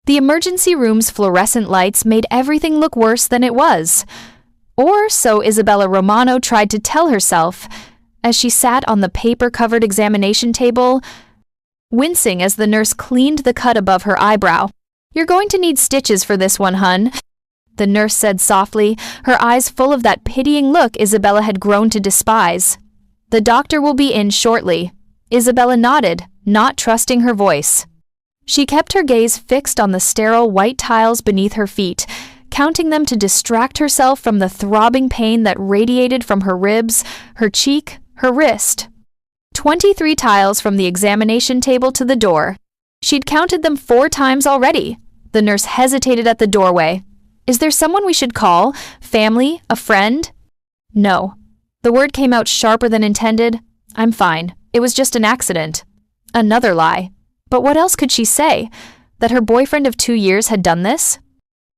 The emergency room's fluorescent lights made everything look worse than it was. Or so Isabella Romano tried to tell herself, as she sat on the paper-covered examination table, wincing as the nurse cleaned the cut above her eyebrow. "You're going to need stitches for this one, hun," the nurse said softly, her eyes full of that pitying look Isabella had grown to despise. "The doctor will be in shortly." Isabella nodded, not trusting her voice. She kept her gaze fixed on the sterile white tiles beneath her feet, counting them to distract herself from the throbbing pain that radiated from her ribs, her cheek, her wrist. 23 tiles from the examination table to the door. She'd counted them 4 times already. The nurse hesitated at the doorway. "Is there someone we should call? Family? A friend?" "No." The word came out sharper than intended. "I'm fine. It was just an accident." Another lie. But what else could she say? That her boyfriend of 2 years had done this?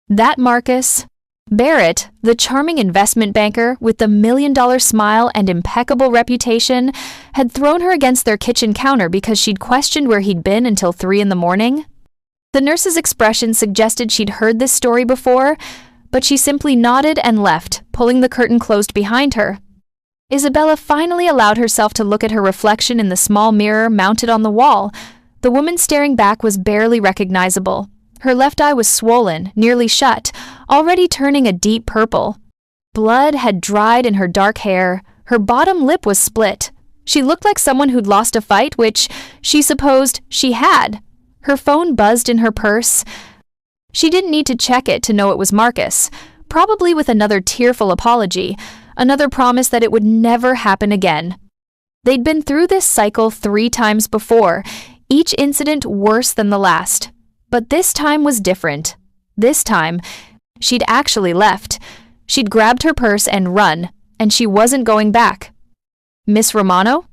That Marcus Barrett, the charming investment banker with the $1,000,000 smile and impeccable reputation, had thrown her against their kitchen counter because she'd questioned where he'd been until 3 in the morning? The nurse's expression suggested she'd heard this story before, but she simply nodded and left, pulling the curtain closed behind her. Isabella finally allowed herself to look at her reflection in the small mirror mounted on the wall. The woman staring back was barely recognizable. Her left eye was swollen, nearly shut, already turning a deep purple. Blood had dried in her dark hair. Her bottom lip was split. She looked like someone who'd lost a fight, which she supposed she had. Her phone buzzed in her purse. She didn't need to check it to know it was Marcus, probably with another tearful apology, another promise that it would never happen again. They'd been through this cycle 3 times before, each incident worse than the last. But this time was different. This time, she'd actually left. She'd grabbed her purse and run, and she wasn't going back. "Miss Romano?"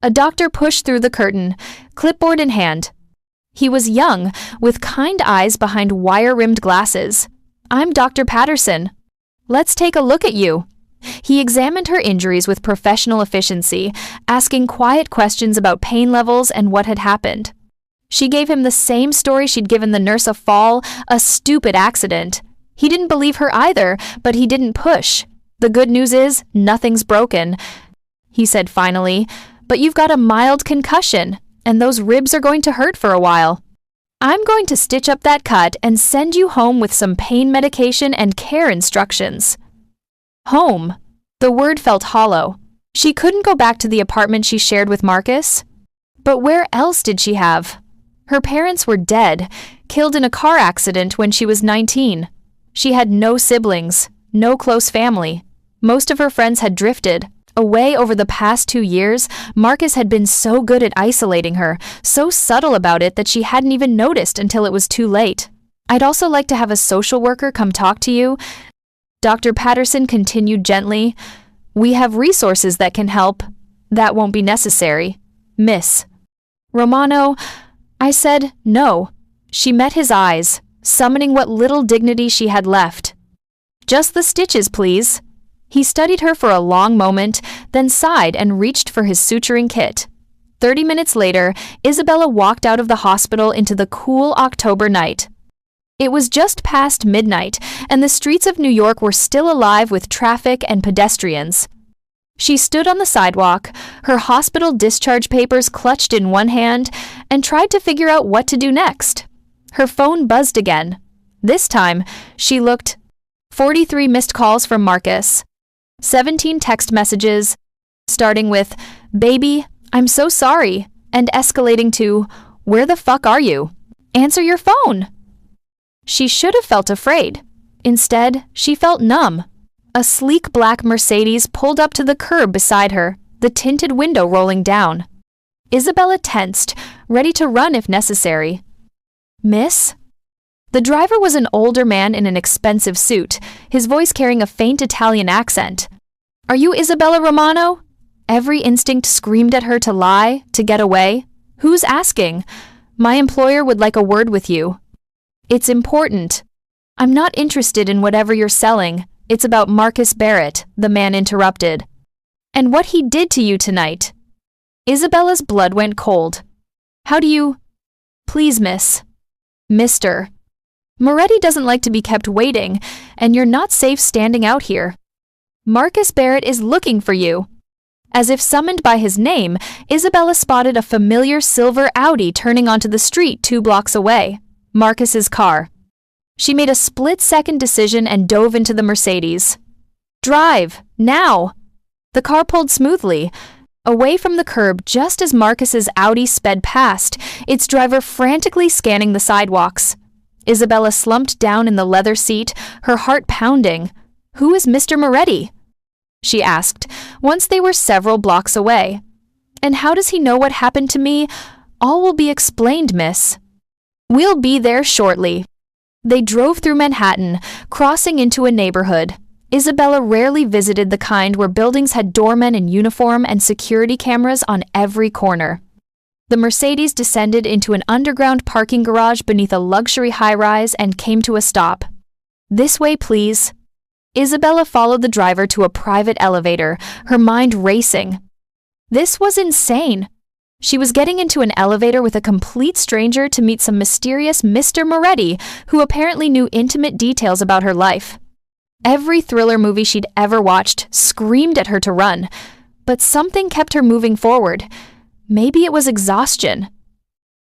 A doctor pushed through the curtain, clipboard in hand. He was young, with kind eyes behind wire-rimmed glasses. "I'm Dr. Patterson. Let's take a look at you." He examined her injuries with professional efficiency, asking quiet questions about pain levels and what had happened. She gave him the same story she'd given the nurse: a fall, a stupid accident. He didn't believe her either, but he didn't push. "The good news is, nothing's broken," he said finally, "but you've got a mild concussion, and those ribs are going to hurt for a while. I'm going to stitch up that cut and send you home with some pain medication and care instructions." Home. The word felt hollow. She couldn't go back to the apartment she shared with Marcus. But where else did she have? Her parents were dead, killed in a car accident when she was 19. She had no siblings, no close family. Most of her friends had drifted. Away over the past 2 years, Marcus had been so good at isolating her, so subtle about it that she hadn't even noticed until it was too late. "I'd also like to have a social worker come talk to you," Dr. Patterson continued gently. "We have resources that can help." "That won't be necessary, Miss Romano." I said no. She met his eyes, summoning what little dignity she had left. "Just the stitches, please." He studied her for a long moment, then sighed and reached for his suturing kit. 30 minutes later, Isabella walked out of the hospital into the cool October night. It was just past midnight, and the streets of New York were still alive with traffic and pedestrians. She stood on the sidewalk, her hospital discharge papers clutched in one hand, and tried to figure out what to do next. Her phone buzzed again. This time, she looked. 43 missed calls from Marcus. 17 text messages, starting with, "Baby, I'm so sorry," and escalating to, "Where the fuck are you? Answer your phone." She should have felt afraid. Instead, she felt numb. A sleek black Mercedes pulled up to the curb beside her, the tinted window rolling down. Isabella tensed, ready to run if necessary. "Miss?" The driver was an older man in an expensive suit, his voice carrying a faint Italian accent. "Are you Isabella Romano?" Every instinct screamed at her to lie, to get away. "Who's asking?" "My employer would like a word with you." "It's important." "I'm not interested in whatever you're selling. It's about Marcus Barrett," the man interrupted. "And what he did to you tonight." Isabella's blood went cold. "How do you—" "Please, miss." "Mister," Moretti doesn't like to be kept waiting, and you're not safe standing out here. Marcus Barrett is looking for you." As if summoned by his name, Isabella spotted a familiar silver Audi turning onto the street 2 blocks away, Marcus's car. She made a split-second decision and dove into the Mercedes. "Drive, now!" The car pulled smoothly, away from the curb just as Marcus's Audi sped past, its driver frantically scanning the sidewalks. Isabella slumped down in the leather seat, her heart pounding. "Who is Mr. Moretti?" she asked, once they were several blocks away. "And how does he know what happened to me? All will be explained, miss." "We'll be there shortly." They drove through Manhattan, crossing into a neighborhood. Isabella rarely visited the kind where buildings had doormen in uniform and security cameras on every corner. The Mercedes descended into an underground parking garage beneath a luxury high-rise and came to a stop. "This way, please." Isabella followed the driver to a private elevator, her mind racing. This was insane. She was getting into an elevator with a complete stranger to meet some mysterious Mr. Moretti, who apparently knew intimate details about her life. Every thriller movie she'd ever watched screamed at her to run, but something kept her moving forward. Maybe it was exhaustion.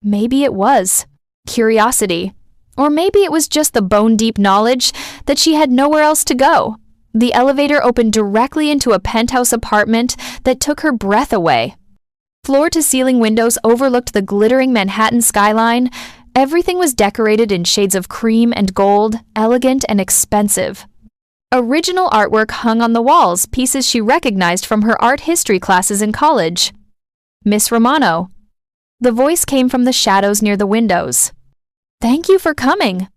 Maybe it was curiosity. Or maybe it was just the bone-deep knowledge that she had nowhere else to go. The elevator opened directly into a penthouse apartment that took her breath away. Floor-to-ceiling windows overlooked the glittering Manhattan skyline. Everything was decorated in shades of cream and gold, elegant and expensive. Original artwork hung on the walls, pieces she recognized from her art history classes in college. "Miss Romano." The voice came from the shadows near the windows. "Thank you for coming."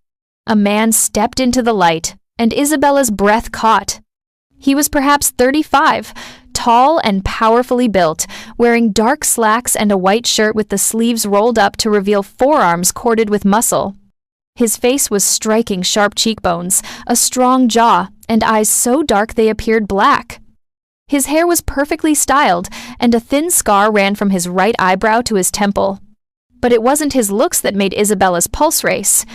A man stepped into the light, and Isabella's breath caught. He was perhaps 35, tall and powerfully built, wearing dark slacks and a white shirt with the sleeves rolled up to reveal forearms corded with muscle. His face was striking sharp cheekbones, a strong jaw, and eyes so dark they appeared black. His hair was perfectly styled, and a thin scar ran from his right eyebrow to his temple. But it wasn't his looks that made Isabella's pulse race.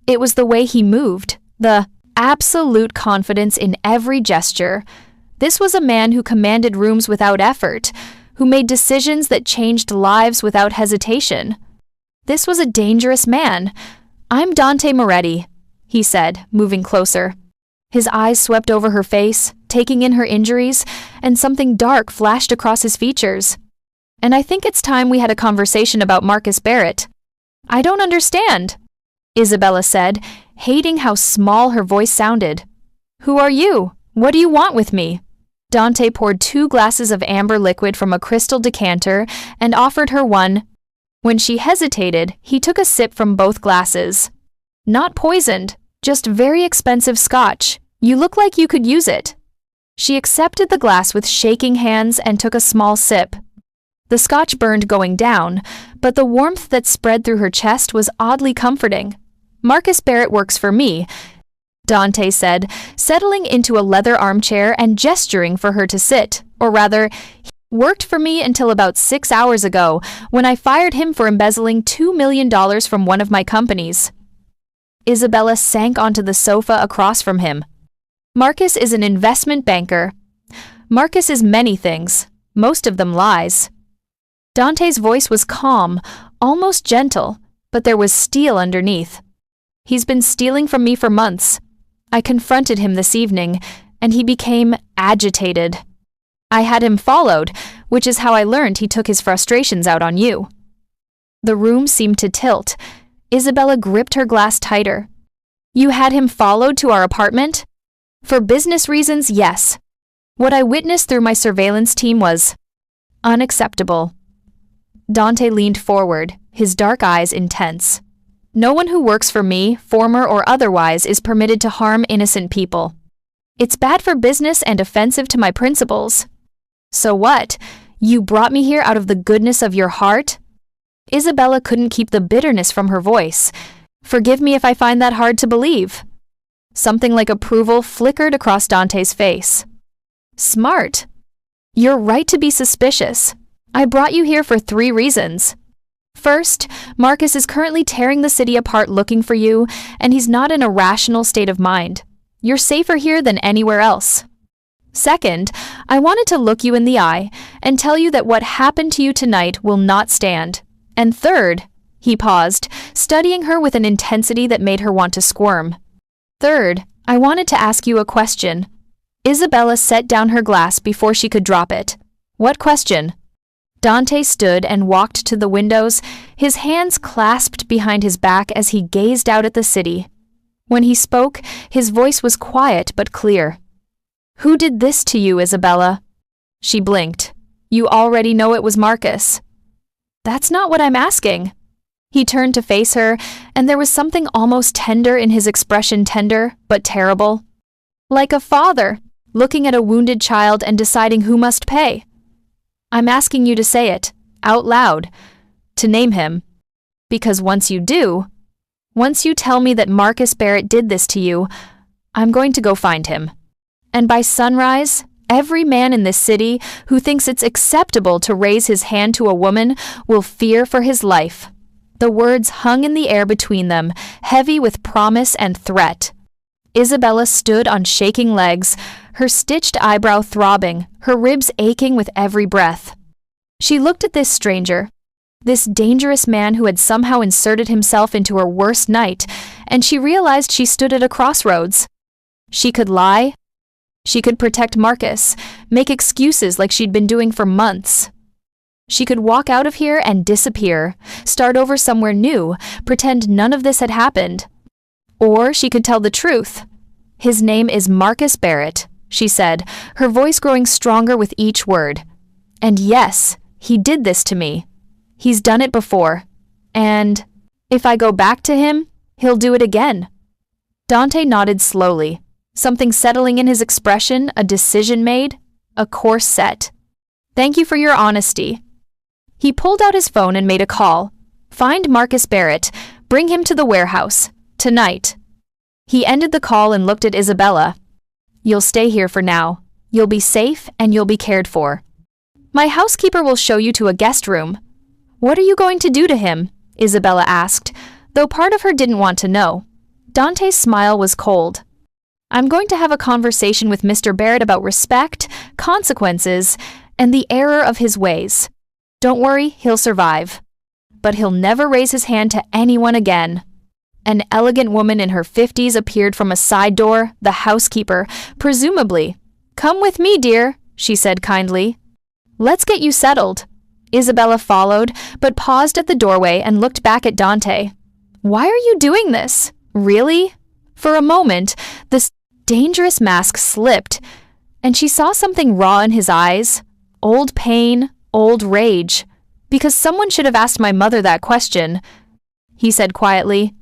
It was the way he moved, the absolute confidence in every gesture. This was a man who commanded rooms without effort, who made decisions that changed lives without hesitation. This was a dangerous man. "I'm Dante Moretti," he said, moving closer. His eyes swept over her face, taking in her injuries, and something dark flashed across his features. "And I think it's time we had a conversation about Marcus Barrett." "I don't understand," Isabella said, hating how small her voice sounded. "Who are you? What do you want with me?" Dante poured 2 glasses of amber liquid from a crystal decanter and offered her one. When she hesitated, he took a sip from both glasses. "Not poisoned, just very expensive scotch. You look like you could use it." She accepted the glass with shaking hands and took a small sip. The scotch burned going down, but the warmth that spread through her chest was oddly comforting. "Marcus Barrett works for me," Dante said, settling into a leather armchair and gesturing for her to sit, or rather, he worked for me until about 6 hours ago, when I fired him for embezzling $2 million from one of my companies. Isabella sank onto the sofa across from him. "Marcus is an investment banker." "Marcus is many things, most of them lies." Dante's voice was calm, almost gentle, but there was steel underneath. "He's been stealing from me for months. I confronted him this evening, and he became agitated. I had him followed, which is how I learned he took his frustrations out on you." The room seemed to tilt. Isabella gripped her glass tighter. "You had him followed to our apartment?" "For business reasons, yes. What I witnessed through my surveillance team was unacceptable." Dante leaned forward, his dark eyes intense. "No one who works for me, former or otherwise, is permitted to harm innocent people. It's bad for business and offensive to my principles." "So what? You brought me here out of the goodness of your heart?" Isabella couldn't keep the bitterness from her voice. "Forgive me if I find that hard to believe." Something like approval flickered across Dante's face. "Smart. You're right to be suspicious. I brought you here for 3 reasons. First, Marcus is currently tearing the city apart looking for you, and he's not in a rational state of mind. You're safer here than anywhere else. Second, I wanted to look you in the eye and tell you that what happened to you tonight will not stand. And third, he paused, studying her with an intensity that made her want to squirm. Third, I wanted to ask you a question. Isabella set down her glass before she could drop it. What question? Dante stood and walked to the windows, his hands clasped behind his back as he gazed out at the city. When he spoke, his voice was quiet but clear. Who did this to you, Isabella? She blinked. You already know it was Marcus. That's not what I'm asking. He turned to face her, and there was something almost tender in his expression, tender but terrible. Like a father, looking at a wounded child and deciding who must pay. I'm asking you to say it, out loud, to name him. Because once you do, once you tell me that Marcus Barrett did this to you, I'm going to go find him. And by sunrise, every man in this city who thinks it's acceptable to raise his hand to a woman will fear for his life. The words hung in the air between them, heavy with promise and threat. Isabella stood on shaking legs, her stitched eyebrow throbbing, her ribs aching with every breath. She looked at this stranger, this dangerous man who had somehow inserted himself into her worst night, and she realized she stood at a crossroads. She could lie. She could protect Marcus, make excuses like she'd been doing for months. She could walk out of here and disappear, start over somewhere new, pretend none of this had happened. Or she could tell the truth. His name is Marcus Barrett, she said, her voice growing stronger with each word. And yes, he did this to me. He's done it before. And if I go back to him, he'll do it again. Dante nodded slowly, something settling in his expression, a decision made, a course set. Thank you for your honesty. He pulled out his phone and made a call. Find Marcus Barrett. Bring him to the warehouse. Tonight. He ended the call and looked at Isabella. You'll stay here for now. You'll be safe and you'll be cared for. My housekeeper will show you to a guest room. What are you going to do to him? Isabella asked, though part of her didn't want to know. Dante's smile was cold. I'm going to have a conversation with Mr. Barrett about respect, consequences, and the error of his ways. Don't worry, he'll survive. But he'll never raise his hand to anyone again. An elegant woman in her 50s appeared from a side door, the housekeeper, presumably. Come with me, dear, she said kindly. Let's get you settled. Isabella followed, but paused at the doorway and looked back at Dante. Why are you doing this? Really? For a moment, this dangerous mask slipped, and she saw something raw in his eyes. Old pain, old rage. Because someone should have asked my mother that question, he said quietly.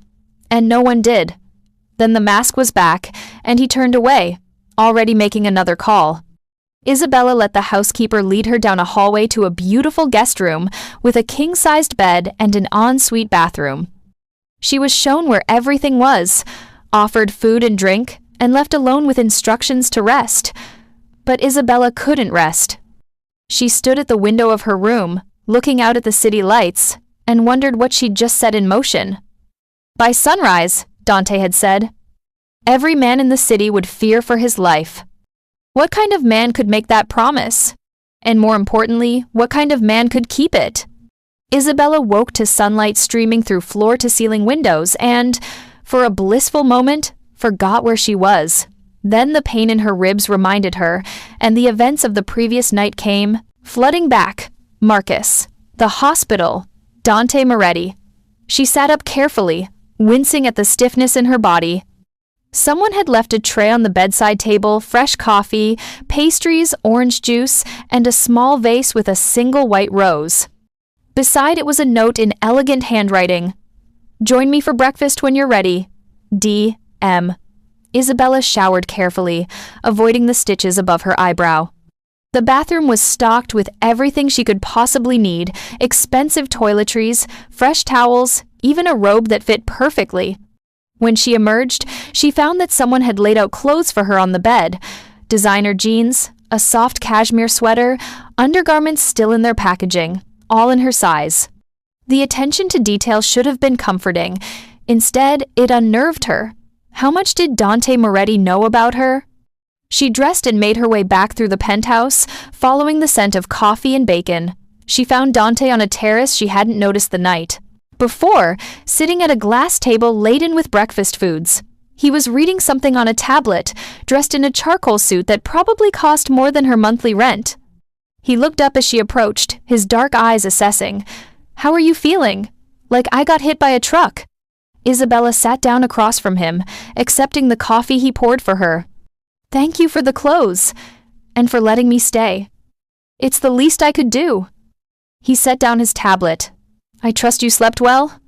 And no one did. Then the mask was back, and he turned away, already making another call. Isabella let the housekeeper lead her down a hallway to a beautiful guest room with a king-sized bed and an ensuite bathroom. She was shown where everything was, offered food and drink, and left alone with instructions to rest. But Isabella couldn't rest. She stood at the window of her room, looking out at the city lights, and wondered what she'd just set in motion. By sunrise, Dante had said, every man in the city would fear for his life. What kind of man could make that promise? And more importantly, what kind of man could keep it? Isabella woke to sunlight streaming through floor-to-ceiling windows and, for a blissful moment, forgot where she was. Then the pain in her ribs reminded her, and the events of the previous night came, flooding back. Marcus, the hospital, Dante Moretti. She sat up carefully, wincing at the stiffness in her body. Someone had left a tray on the bedside table, fresh coffee, pastries, orange juice, and a small vase with a single white rose. Beside it was a note in elegant handwriting. Join me for breakfast when you're ready. D.M. Isabella showered carefully, avoiding the stitches above her eyebrow. The bathroom was stocked with everything she could possibly need, expensive toiletries, fresh towels, even a robe that fit perfectly. When she emerged, she found that someone had laid out clothes for her on the bed. Designer jeans, a soft cashmere sweater, undergarments still in their packaging, all in her size. The attention to detail should have been comforting. Instead, it unnerved her. How much did Dante Moretti know about her? She dressed and made her way back through the penthouse, following the scent of coffee and bacon. She found Dante on a terrace she hadn't noticed the night before, sitting at a glass table laden with breakfast foods. He was reading something on a tablet, dressed in a charcoal suit that probably cost more than her monthly rent. He looked up as she approached, his dark eyes assessing. "How are you feeling?" "Like I got hit by a truck." Isabella sat down across from him, accepting the coffee he poured for her. "Thank you for the clothes, and for letting me stay. It's the least I could do." He set down his tablet. "I trust you slept well?"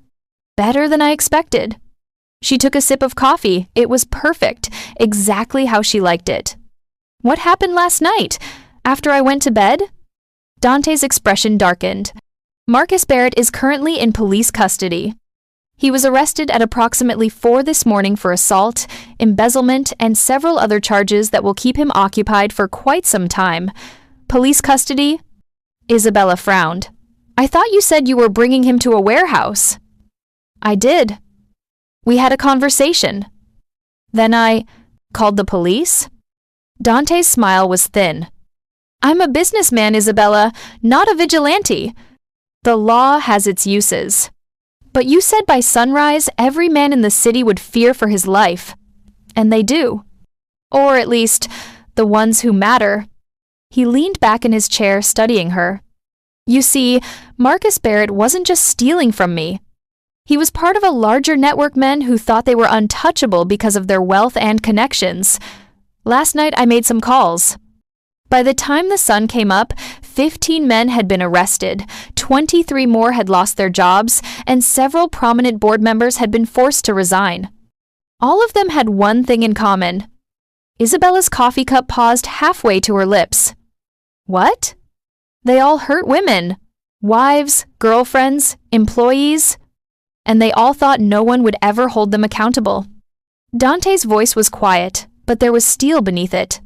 "Better than I expected." She took a sip of coffee. It was perfect, exactly how she liked it. "What happened last night, after I went to bed?" Dante's expression darkened. Marcus Barrett is currently in police custody. He was arrested at approximately 4 this morning for assault, embezzlement, and several other charges that will keep him occupied for quite some time. Police custody? Isabella frowned. "I thought you said you were bringing him to a warehouse." "I did. We had a conversation. Then I called the police?" Dante's smile was thin. "I'm a businessman, Isabella, not a vigilante. The law has its uses. But you said by sunrise every man in the city would fear for his life. And they do. Or at least, the ones who matter." He leaned back in his chair, studying her. "You see, Marcus Barrett wasn't just stealing from me. He was part of a larger network of men who thought they were untouchable because of their wealth and connections. Last night I made some calls. By the time the sun came up, 15 men had been arrested, 23 more had lost their jobs, and several prominent board members had been forced to resign. All of them had one thing in common." Isabella's coffee cup paused halfway to her lips. "What?" "They all hurt women. Wives, girlfriends, employees. And they all thought no one would ever hold them accountable." Dante's voice was quiet, but there was steel beneath it.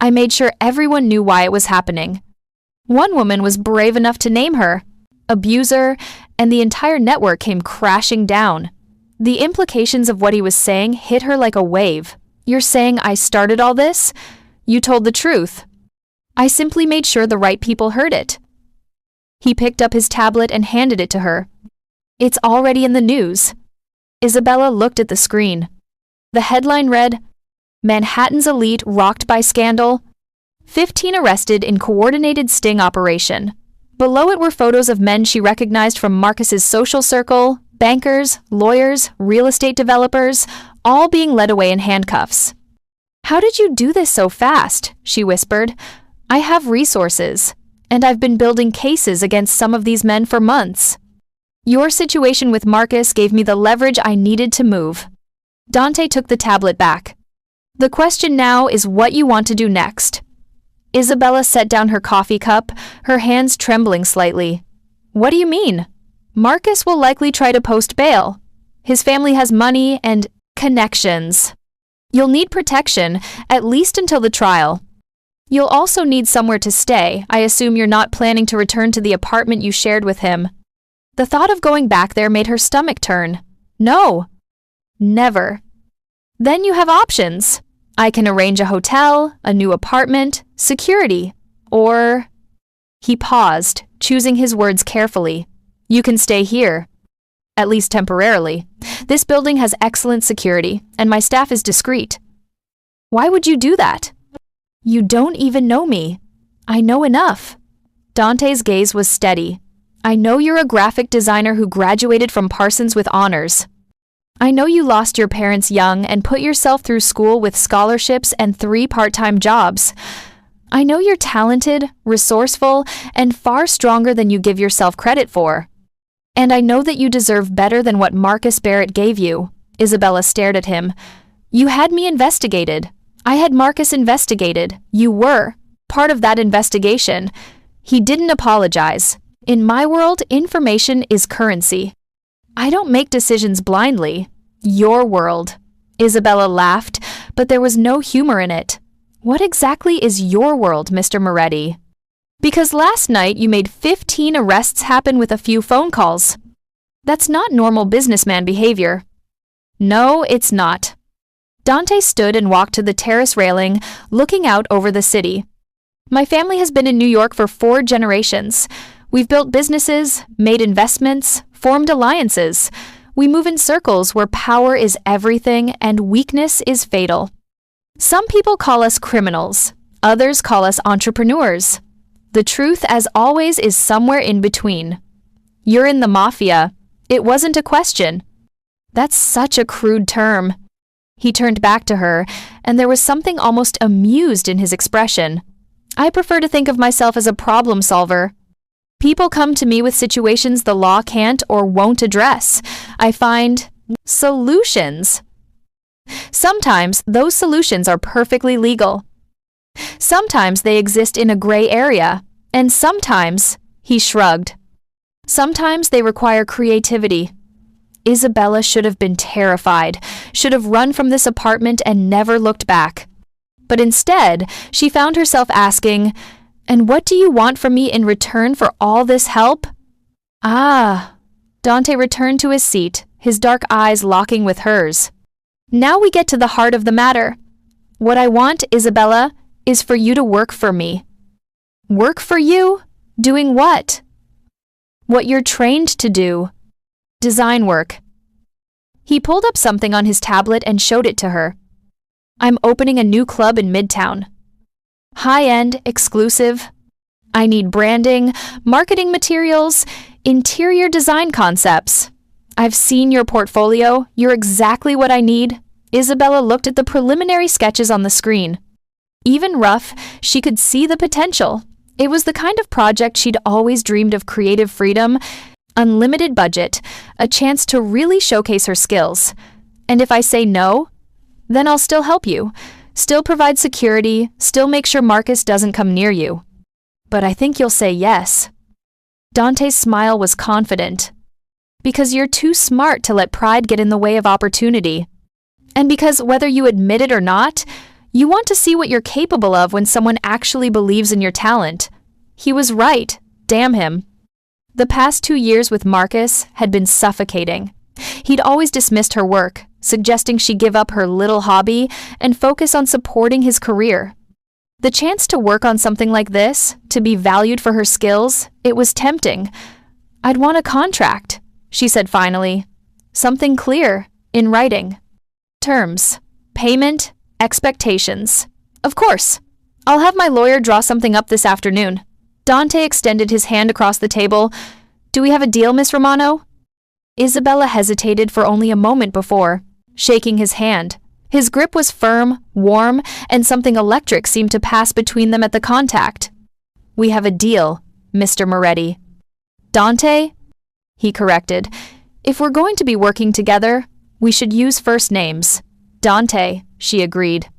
"I made sure everyone knew why it was happening. One woman was brave enough to name her, abuser, and the entire network came crashing down. The implications of what he was saying hit her like a wave. You're saying I started all this? You told the truth. I simply made sure the right people heard it." He picked up his tablet and handed it to her. "It's already in the news." Isabella looked at the screen. The headline read, "Manhattan's elite rocked by scandal. 15 arrested in coordinated sting operation." Below it were photos of men she recognized from Marcus's social circle, bankers, lawyers, real estate developers, all being led away in handcuffs. "How did you do this so fast?" she whispered. "I have resources, and I've been building cases against some of these men for months. Your situation with Marcus gave me the leverage I needed to move." Dante took the tablet back. "The question now is what you want to do next." Isabella set down her coffee cup, her hands trembling slightly. "What do you mean?" "Marcus will likely try to post bail. His family has money and connections. You'll need protection, at least until the trial. You'll also need somewhere to stay. I assume you're not planning to return to the apartment you shared with him." The thought of going back there made her stomach turn. "No. Never." "Then you have options. I can arrange a hotel, a new apartment, security, or..." He paused, choosing his words carefully. "You can stay here. At least temporarily. This building has excellent security, and my staff is discreet." "Why would you do that?" "You don't even know me. I know enough." Dante's gaze was steady. "I know you're a graphic designer who graduated from Parsons with honors. I know you lost your parents young and put yourself through school with scholarships and 3 part-time jobs. I know you're talented, resourceful, and far stronger than you give yourself credit for. And I know that you deserve better than what Marcus Barrett gave you." Isabella stared at him. "You had me investigated. I had Marcus investigated. You were part of that investigation." He didn't apologize. "In my world, information is currency. I don't make decisions blindly. Your world." Isabella laughed, but there was no humor in it. "What exactly is your world, Mr. Moretti?" "Because last night you made 15 arrests happen with a few phone calls. That's not normal businessman behavior. No, it's not. Dante stood and walked to the terrace railing, looking out over the city. My family has been in New York for 4 generations. We've built businesses, made investments, formed alliances. We move in circles where power is everything and weakness is fatal. Some people call us criminals. Others call us entrepreneurs. The truth, as always, is somewhere in between. You're in the Mafia. It wasn't a question. That's such a crude term. He turned back to her, and there was something almost amused in his expression. I prefer to think of myself as a problem solver. People come to me with situations the law can't or won't address. I find solutions. Sometimes those solutions are perfectly legal. Sometimes they exist in a gray area, and sometimes, he shrugged, sometimes they require creativity. Isabella should have been terrified, should have run from this apartment and never looked back. But instead, she found herself asking, "And what do you want from me in return for all this help?" Ah. Dante returned to his seat, his dark eyes locking with hers. Now we get to the heart of the matter. What I want, Isabella, is for you to work for me. Work for you? Doing what? What you're trained to do. Design work. He pulled up something on his tablet and showed it to her. I'm opening a new club in Midtown. High-end, exclusive. I need branding, marketing materials, interior design concepts. I've seen your portfolio. You're exactly what I need. Isabella looked at the preliminary sketches on the screen. Even rough, she could see the potential. It was the kind of project she'd always dreamed of: creative freedom, unlimited budget, a chance to really showcase her skills. And if I say no, then I'll still help you, still provide security, still make sure Marcus doesn't come near you. But I think you'll say yes. Dante's smile was confident. Because you're too smart to let pride get in the way of opportunity. And because whether you admit it or not, you want to see what you're capable of when someone actually believes in your talent. He was right, damn him. The past 2 years with Marcus had been suffocating. He'd always dismissed her work, suggesting she give up her little hobby and focus on supporting his career. The chance to work on something like this, to be valued for her skills, it was tempting. I'd want a contract, she said finally. Something clear, in writing. Terms, payment, expectations. Of course. I'll have my lawyer draw something up this afternoon. Dante extended his hand across the table. Do we have a deal, Miss Romano? Isabella hesitated for only a moment before, shaking his hand. His grip was firm, warm, and something electric seemed to pass between them at the contact. We have a deal, Mr. Moretti. Dante? He corrected. If we're going to be working together, we should use first names. Dante, she agreed.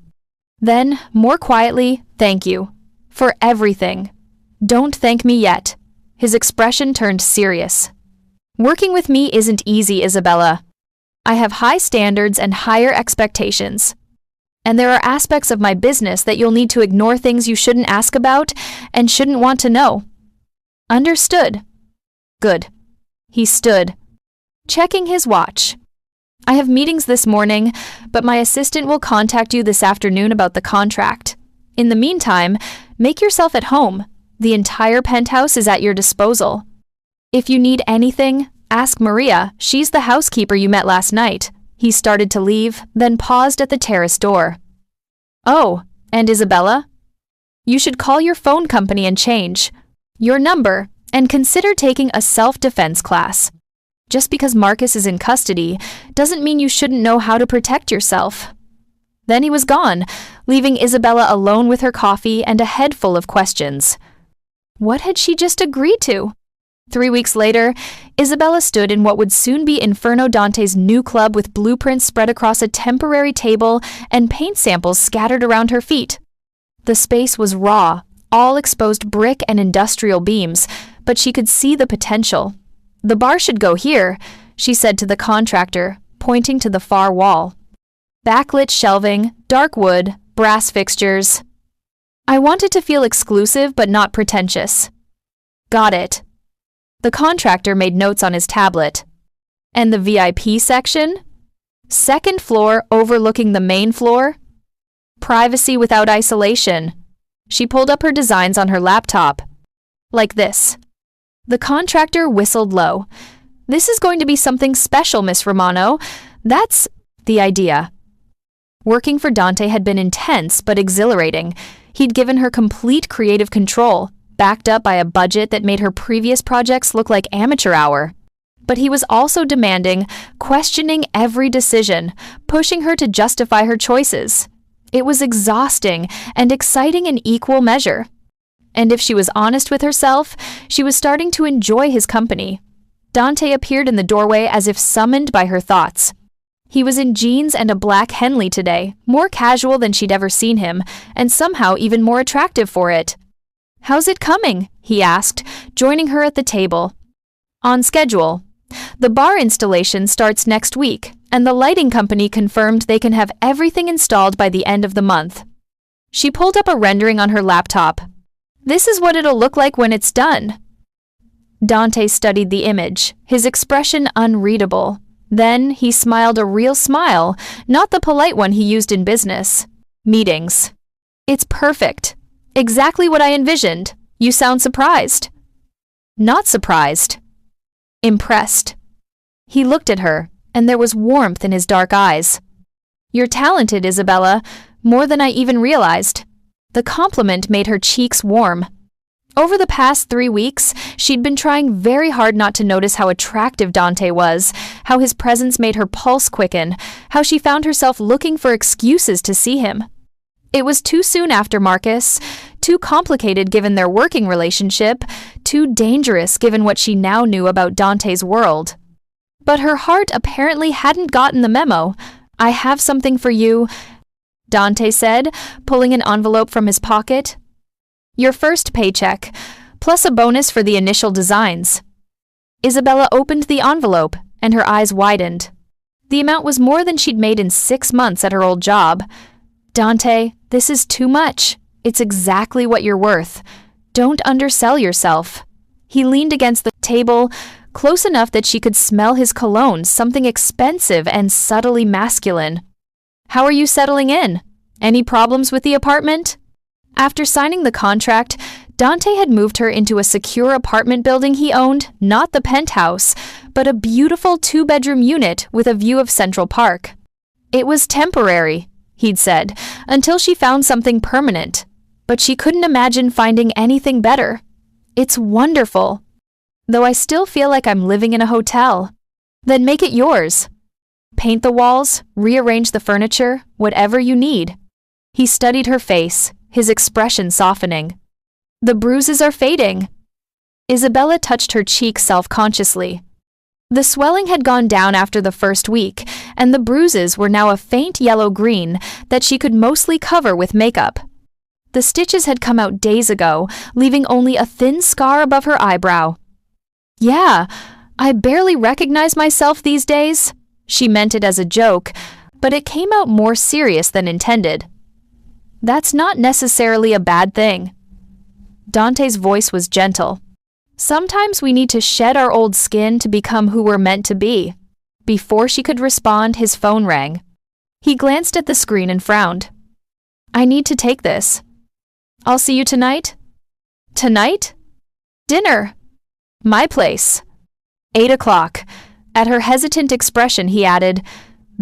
Then, more quietly, thank you. For everything. Don't thank me yet. His expression turned serious. Working with me isn't easy, Isabella. I have high standards and higher expectations. And there are aspects of my business that you'll need to ignore, things you shouldn't ask about and shouldn't want to know. Understood. Good. He stood, checking his watch. I have meetings this morning, but my assistant will contact you this afternoon about the contract. In the meantime, make yourself at home. The entire penthouse is at your disposal. If you need anything, ask Maria. She's the housekeeper you met last night. He started to leave, then paused at the terrace door. Oh, and Isabella? You should call your phone company and change your number and consider taking a self-defense class. Just because Marcus is in custody doesn't mean you shouldn't know how to protect yourself. Then he was gone, leaving Isabella alone with her coffee and a head full of questions. What had she just agreed to? 3 weeks later, Isabella stood in what would soon be Inferno Dante's new club with blueprints spread across a temporary table and paint samples scattered around her feet. The space was raw, all exposed brick and industrial beams, but she could see the potential. The bar should go here, she said to the contractor, pointing to the far wall. Backlit shelving, dark wood, brass fixtures. I wanted to feel exclusive but not pretentious. Got it. The contractor made notes on his tablet. And the VIP section? Second floor overlooking the main floor? Privacy without isolation. She pulled up her designs on her laptop. Like this. The contractor whistled low. This is going to be something special, Miss Romano. That's the idea. Working for Dante had been intense but exhilarating. He'd given her complete creative control, backed up by a budget that made her previous projects look like amateur hour. But he was also demanding, questioning every decision, pushing her to justify her choices. It was exhausting and exciting in equal measure. And if she was honest with herself, she was starting to enjoy his company. Dante appeared in the doorway as if summoned by her thoughts. He was in jeans and a black Henley today, more casual than she'd ever seen him, and somehow even more attractive for it. "How's it coming?" he asked, joining her at the table. "On schedule. The bar installation starts next week, and the lighting company confirmed they can have everything installed by the end of the month." She pulled up a rendering on her laptop. "This is what it'll look like when it's done." Dante studied the image, his expression unreadable. Then he smiled a real smile, not the polite one he used in business. "Meetings. It's perfect. Exactly what I envisioned. You sound surprised." "Not surprised." Impressed. He looked at her, and there was warmth in his dark eyes. "You're talented, Isabella, more than I even realized." The compliment made her cheeks warm. Over the past 3 weeks, she'd been trying very hard not to notice how attractive Dante was, how his presence made her pulse quicken, how she found herself looking for excuses to see him. It was too soon after Marcus, too complicated given their working relationship, too dangerous given what she now knew about Dante's world. But her heart apparently hadn't gotten the memo. "I have something for you," Dante said, pulling an envelope from his pocket. "Your first paycheck, plus a bonus for the initial designs." Isabella opened the envelope, and her eyes widened. The amount was more than she'd made in 6 months at her old job. "Dante, this is too much. It's exactly what you're worth. Don't undersell yourself." He leaned against the table, close enough that she could smell his cologne, something expensive and subtly masculine. "How are you settling in? Any problems with the apartment?" After signing the contract, Dante had moved her into a secure apartment building he owned, not the penthouse, but a beautiful 2-bedroom unit with a view of Central Park. "It was temporary," he'd said, "until she found something permanent. But she couldn't imagine finding anything better. It's wonderful. Though I still feel like I'm living in a hotel." "Then make it yours. Paint the walls, rearrange the furniture, whatever you need." He studied her face, his expression softening. "The bruises are fading." Isabella touched her cheek self-consciously. The swelling had gone down after the first week, and the bruises were now a faint yellow-green that she could mostly cover with makeup. The stitches had come out days ago, leaving only a thin scar above her eyebrow. "Yeah, I barely recognize myself these days." She meant it as a joke, but it came out more serious than intended. "That's not necessarily a bad thing." Dante's voice was gentle. "Sometimes we need to shed our old skin to become who we're meant to be." Before she could respond, his phone rang. He glanced at the screen and frowned. "I need to take this." "I'll see you tonight?" "Tonight?" "Dinner." "My place." 8 o'clock. At her hesitant expression, he added,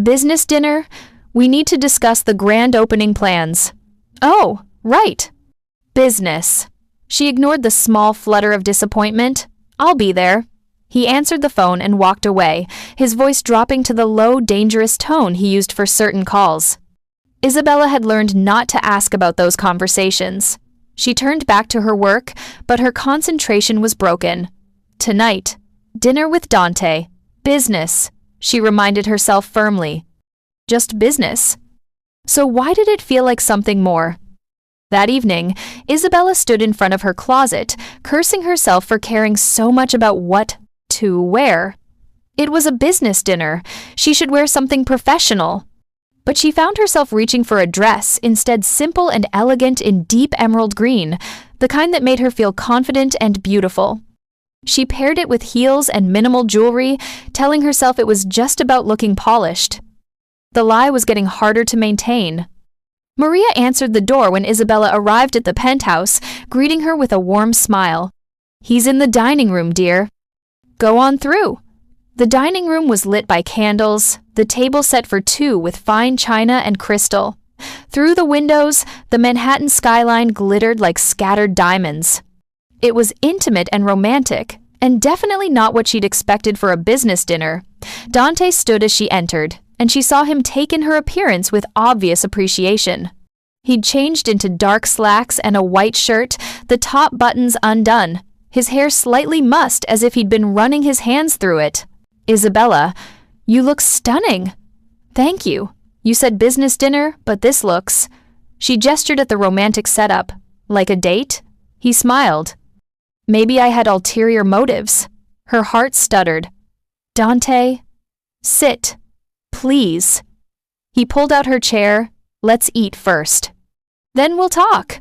"Business dinner? We need to discuss the grand opening plans." "Oh, right. Business." She ignored the small flutter of disappointment. "I'll be there." He answered the phone and walked away, his voice dropping to the low, dangerous tone he used for certain calls. Isabella had learned not to ask about those conversations. She turned back to her work, but her concentration was broken. Tonight, dinner with Dante. Business, she reminded herself firmly. Just business. So why did it feel like something more? That evening, Isabella stood in front of her closet, cursing herself for caring so much about what to wear. It was a business dinner. She should wear something professional. But she found herself reaching for a dress, instead simple and elegant in deep emerald green, the kind that made her feel confident and beautiful. She paired it with heels and minimal jewelry, telling herself it was just about looking polished. The lie was getting harder to maintain. Maria answered the door when Isabella arrived at the penthouse, greeting her with a warm smile. "He's in the dining room, dear." "Go on through." The dining room was lit by candles, the table set for two with fine china and crystal. Through the windows, the Manhattan skyline glittered like scattered diamonds. It was intimate and romantic, and definitely not what she'd expected for a business dinner. Dante stood as she entered, and she saw him take in her appearance with obvious appreciation. He'd changed into dark slacks and a white shirt, the top buttons undone, his hair slightly mussed as if he'd been running his hands through it. "Isabella, you look stunning." "Thank you. You said business dinner, but this looks..." She gestured at the romantic setup. "Like a date?" He smiled. "Maybe I had ulterior motives." Her heart stuttered. "Dante, sit, please." He pulled out her chair. "Let's eat first. Then we'll talk."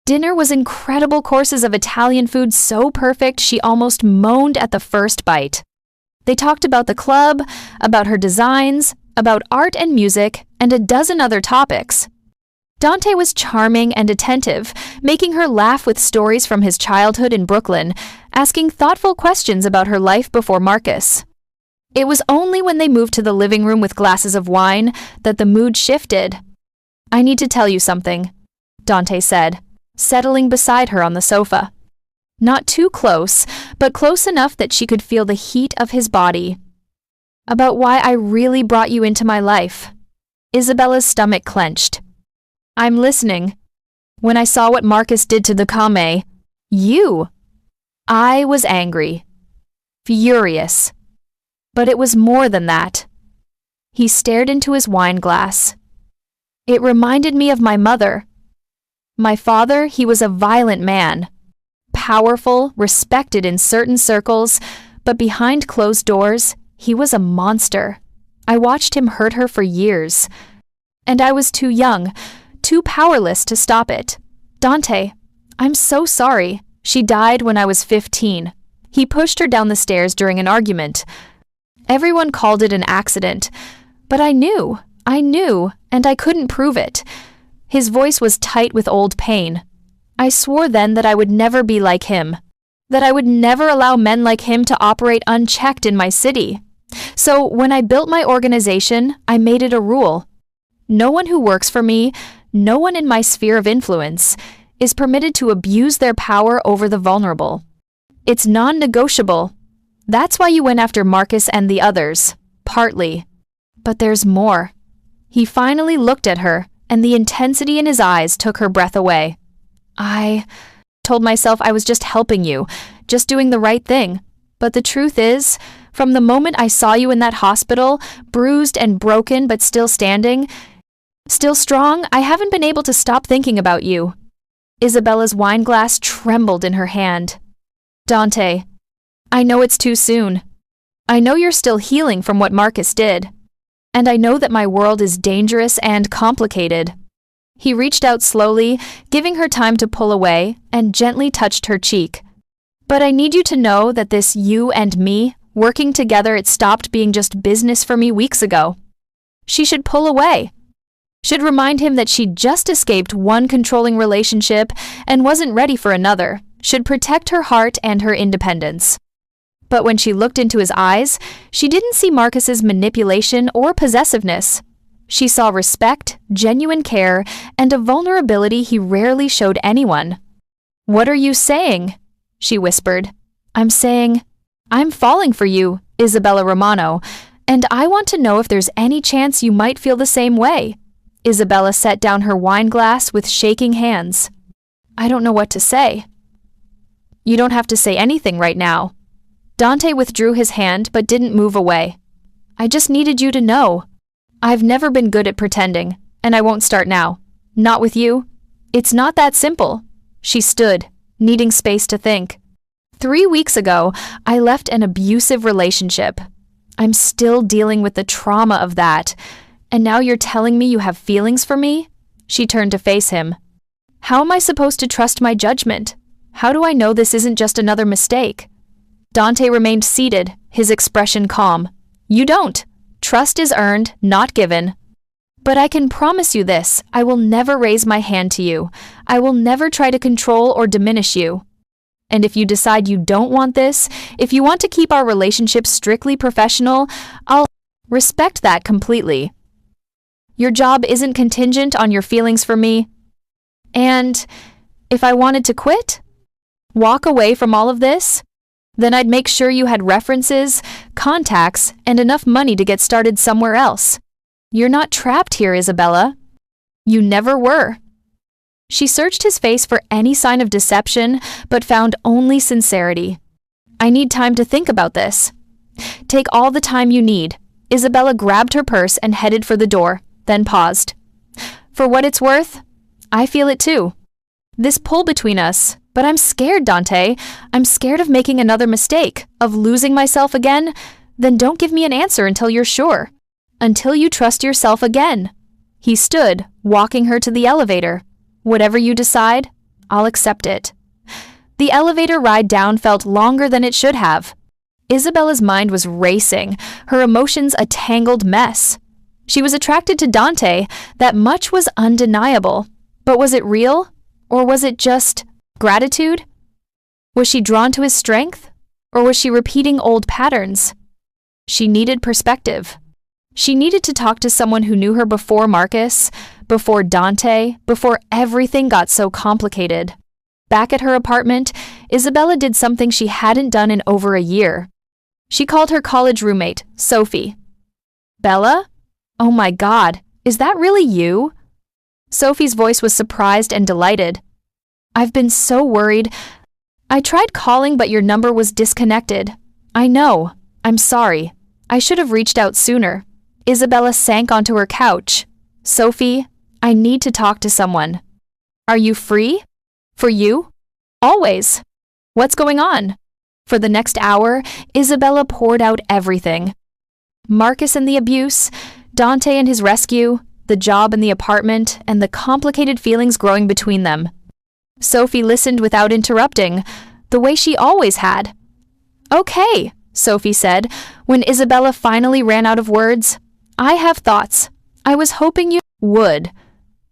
Dinner was incredible courses of Italian food so perfect she almost moaned at the first bite. They talked about the club, about her designs, about art and music, and a dozen other topics. Dante was charming and attentive, making her laugh with stories from his childhood in Brooklyn, asking thoughtful questions about her life before Marcus. It was only when they moved to the living room with glasses of wine that the mood shifted. "I need to tell you something," Dante said, settling beside her on the sofa. Not too close, but close enough that she could feel the heat of his body. "About why I really brought you into my life." Isabella's stomach clenched. "I'm listening." "When I saw what Marcus did to the Kame, you..." I was angry. Furious. But it was more than that. He stared into his wine glass. "It reminded me of my mother. My father, he was a violent man. Powerful, respected in certain circles, but behind closed doors, he was a monster. I watched him hurt her for years. And I was too young, too powerless to stop it. Dante, I'm so sorry. She died when I was 15. He pushed her down the stairs during an argument. Everyone called it an accident, but I knew, and I couldn't prove it." His voice was tight with old pain. "I swore then that I would never be like him, that I would never allow men like him to operate unchecked in my city. So when I built my organization, I made it a rule. No one who works for me, no one in my sphere of influence, is permitted to abuse their power over the vulnerable. It's non-negotiable. That's why you went after Marcus and the others, partly. But there's more." He finally looked at her, and the intensity in his eyes took her breath away. "I told myself I was just helping you, just doing the right thing. But the truth is, from the moment I saw you in that hospital, bruised and broken but still standing, still strong, I haven't been able to stop thinking about you." Isabella's wine glass trembled in her hand. "Dante, I know it's too soon. I know you're still healing from what Marcus did. And I know that my world is dangerous and complicated." He reached out slowly, giving her time to pull away, and gently touched her cheek. "But I need you to know that this you and me, working together, it stopped being just business for me weeks ago." She should pull away. Should remind him that she'd just escaped one controlling relationship and wasn't ready for another. Should protect her heart and her independence. But when she looked into his eyes, she didn't see Marcus's manipulation or possessiveness. She saw respect, genuine care, and a vulnerability he rarely showed anyone. "What are you saying?" she whispered. "I'm saying, I'm falling for you, Isabella Romano, and I want to know if there's any chance you might feel the same way." Isabella set down her wine glass with shaking hands. "I don't know what to say." "You don't have to say anything right now." Dante withdrew his hand but didn't move away. "I just needed you to know. I've never been good at pretending, and I won't start now. Not with you. It's not that simple." She stood, needing space to think. 3 weeks ago, I left an abusive relationship. I'm still dealing with the trauma of that. And now you're telling me you have feelings for me? She turned to face him. How am I supposed to trust my judgment? How do I know this isn't just another mistake? Dante remained seated, his expression calm. You don't. Trust is earned, not given. But I can promise you this, I will never raise my hand to you. I will never try to control or diminish you. And if you decide you don't want this, if you want to keep our relationship strictly professional, I'll respect that completely. Your job isn't contingent on your feelings for me. And if I wanted to quit, walk away from all of this, then I'd make sure you had references, contacts, and enough money to get started somewhere else. You're not trapped here, Isabella. You never were. She searched his face for any sign of deception, but found only sincerity. I need time to think about this. Take all the time you need. Isabella grabbed her purse and headed for the door, then paused. For what it's worth, I feel it too. This pull between us, but I'm scared, Dante. I'm scared of making another mistake, of losing myself again. Then don't give me an answer until you're sure. Until you trust yourself again. He stood, walking her to the elevator. Whatever you decide, I'll accept it. The elevator ride down felt longer than it should have. Isabella's mind was racing, her emotions a tangled mess. She was attracted to Dante, that much was undeniable. But was it real? Or was it just gratitude? Was she drawn to his strength? Or was she repeating old patterns? She needed perspective. She needed to talk to someone who knew her before Marcus, before Dante, before everything got so complicated. Back at her apartment, Isabella did something she hadn't done in over a year. She called her college roommate, Sophie. Bella? Oh my God, is that really you? Sophie's voice was surprised and delighted. I've been so worried. I tried calling, but your number was disconnected. I know. I'm sorry. I should have reached out sooner. Isabella sank onto her couch. Sophie, I need to talk to someone. Are you free? For you? Always. What's going on? For the next hour, Isabella poured out everything. Marcus and the abuse, Dante and his rescue, the job and the apartment, and the complicated feelings growing between them. Sophie listened without interrupting, the way she always had. Okay, Sophie said, when Isabella finally ran out of words. I have thoughts. I was hoping you would.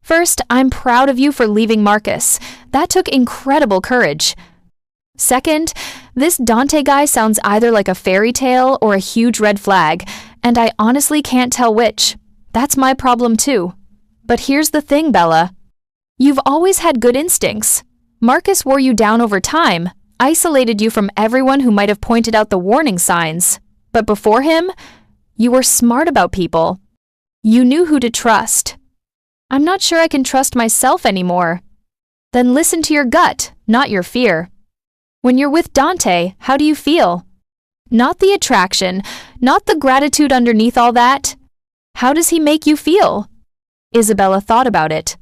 First, I'm proud of you for leaving Marcus. That took incredible courage. Second, this Dante guy sounds either like a fairy tale or a huge red flag, and I honestly can't tell which. That's my problem too. But here's the thing, Bella. You've always had good instincts. Marcus wore you down over time, isolated you from everyone who might have pointed out the warning signs. But before him, you were smart about people. You knew who to trust. I'm not sure I can trust myself anymore. Then listen to your gut, not your fear. When you're with Dante, how do you feel? Not the attraction, not the gratitude underneath all that. How does he make you feel? Isabella thought about it.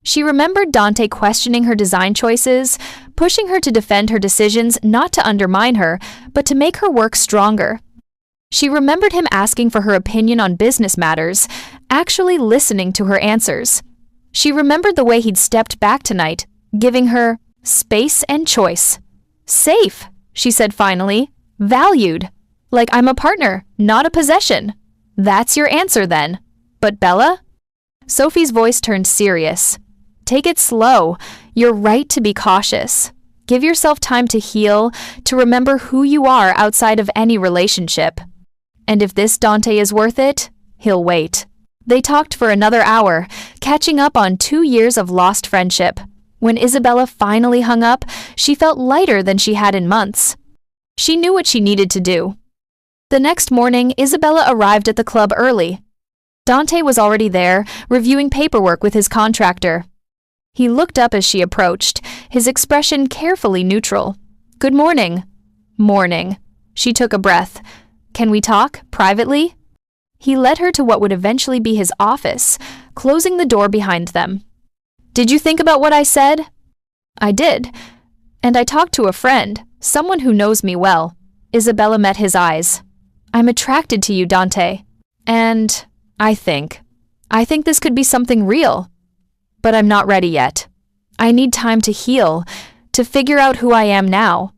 She remembered Dante questioning her design choices, pushing her to defend her decisions not to undermine her, but to make her work stronger. She remembered him asking for her opinion on business matters, actually listening to her answers. She remembered the way he'd stepped back tonight, giving her space and choice. Safe, she said finally. Valued. Like I'm a partner, not a possession. That's your answer then. But Bella? Sophie's voice turned serious. Take it slow. You're right to be cautious. Give yourself time to heal, to remember who you are outside of any relationship. And if this Dante is worth it, he'll wait. They talked for another hour, catching up on 2 years of lost friendship. When Isabella finally hung up, she felt lighter than she had in months. She knew what she needed to do. The next morning, Isabella arrived at the club early. Dante was already there, reviewing paperwork with his contractor. He looked up as she approached, his expression carefully neutral. Good morning. Morning. She took a breath. Can we talk, privately? He led her to what would eventually be his office, closing the door behind them. Did you think about what I said? I did. And I talked to a friend, someone who knows me well. Isabella met his eyes. I'm attracted to you, Dante. And I think this could be something real. But I'm not ready yet. I need time to heal, to figure out who I am now.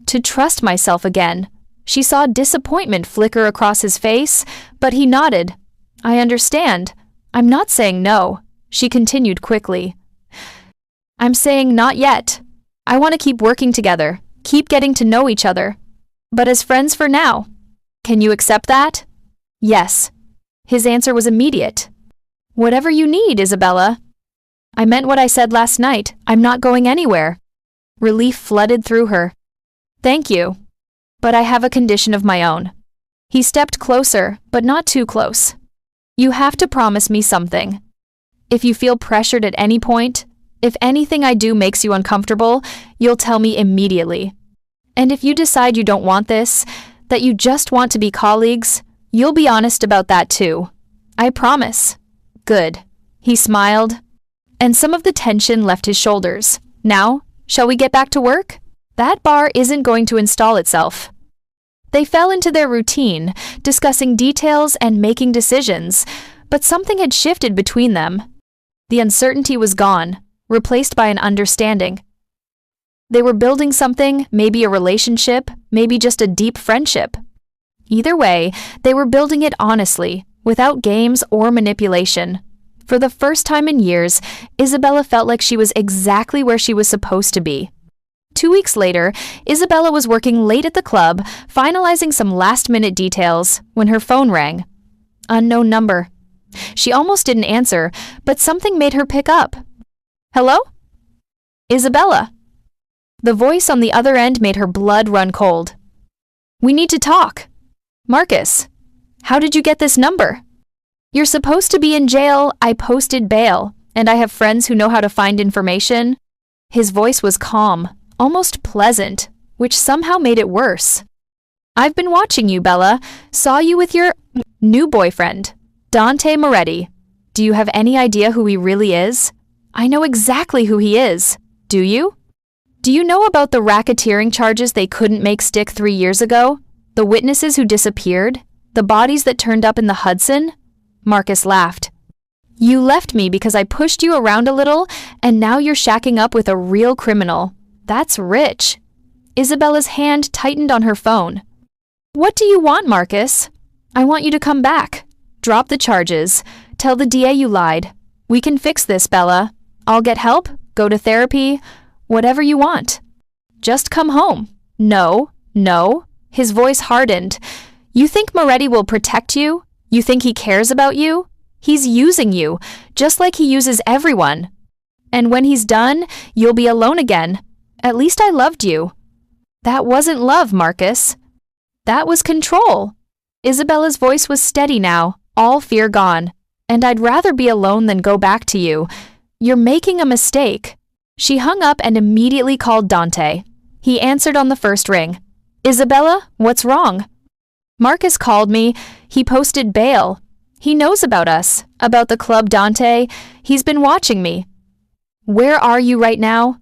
To trust myself again. She saw disappointment flicker across his face, but he nodded. I understand. I'm not saying no, she continued quickly. I'm saying not yet. I want to keep working together, keep getting to know each other. But as friends for now. Can you accept that? Yes. His answer was immediate. Whatever you need, Isabella. I meant what I said last night. I'm not going anywhere. Relief flooded through her. Thank you. But I have a condition of my own. He stepped closer, but not too close. You have to promise me something. If you feel pressured at any point, if anything I do makes you uncomfortable, you'll tell me immediately. And if you decide you don't want this, that you just want to be colleagues, you'll be honest about that too. I promise. Good. He smiled, and some of the tension left his shoulders. Now, shall we get back to work? That bar isn't going to install itself. They fell into their routine, discussing details and making decisions, but something had shifted between them. The uncertainty was gone, replaced by an understanding. They were building something, maybe a relationship, maybe just a deep friendship. Either way, they were building it honestly, without games or manipulation. For the first time in years, Isabella felt like she was exactly where she was supposed to be. 2 weeks later, Isabella was working late at the club, finalizing some last-minute details, when her phone rang. Unknown number. She almost didn't answer, but something made her pick up. Hello? Isabella. The voice on the other end made her blood run cold. We need to talk. Marcus, how did you get this number? You're supposed to be in jail. I posted bail, and I have friends who know how to find information. His voice was calm, almost pleasant, which somehow made it worse. I've been watching you, Bella. Saw you with your new boyfriend, Dante Moretti. Do you have any idea who he really is? I know exactly who he is. Do you? Do you know about the racketeering charges they couldn't make stick 3 years ago? The witnesses who disappeared? The bodies that turned up in the Hudson? Marcus laughed. You left me because I pushed you around a little, and now you're shacking up with a real criminal. That's rich. Isabella's hand tightened on her phone. What do you want, Marcus? I want you to come back. Drop the charges. Tell the DA you lied. We can fix this, Bella. I'll get help, go to therapy, whatever you want. Just come home. No. His voice hardened. You think Moretti will protect you? You think he cares about you? He's using you, just like he uses everyone. And when he's done, you'll be alone again. At least I loved you. That wasn't love, Marcus. That was control. Isabella's voice was steady now, all fear gone. And I'd rather be alone than go back to you. You're making a mistake. She hung up and immediately called Dante. He answered on the first ring. Isabella, what's wrong? Marcus called me. He posted bail. He knows about us, about the club Dante. He's been watching me. Where are you right now?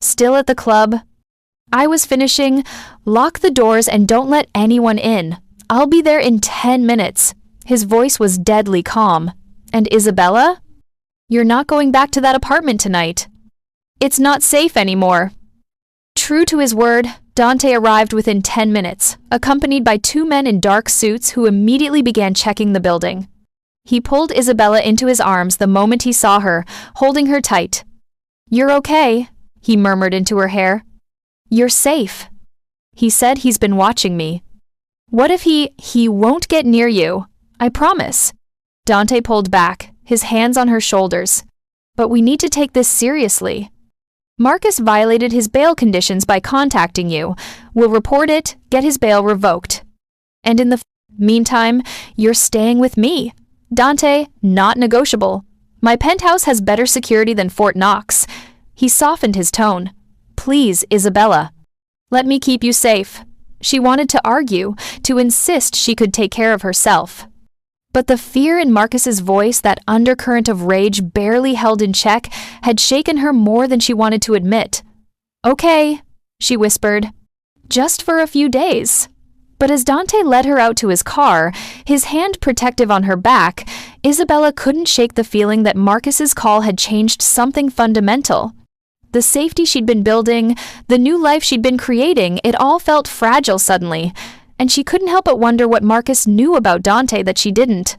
Still at the club. I was finishing. Lock the doors and don't let anyone in. I'll be there in 10 minutes. His voice was deadly calm. And Isabella? You're not going back to that apartment tonight. It's not safe anymore. True to his word, Dante arrived within 10 minutes, accompanied by 2 men in dark suits who immediately began checking the building. He pulled Isabella into his arms the moment he saw her, holding her tight. You're okay, he murmured into her hair. You're safe. He said he's been watching me. What if he won't get near you? I promise. Dante pulled back, his hands on her shoulders. But we need to take this seriously. Marcus violated his bail conditions by contacting you. We'll report it, get his bail revoked. And in the meantime, you're staying with me. Dante, not negotiable. My penthouse has better security than Fort Knox. He softened his tone. Please, Isabella. Let me keep you safe. She wanted to argue, to insist she could take care of herself. But the fear in Marcus's voice, that undercurrent of rage barely held in check, had shaken her more than she wanted to admit. Okay, she whispered. Just for a few days. But as Dante led her out to his car, his hand protective on her back, Isabella couldn't shake the feeling that Marcus's call had changed something fundamental. The safety she'd been building, the new life she'd been creating, it all felt fragile suddenly, and she couldn't help but wonder what Marcus knew about Dante that she didn't.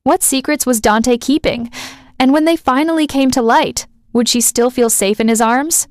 What secrets was Dante keeping? And when they finally came to light, would she still feel safe in his arms?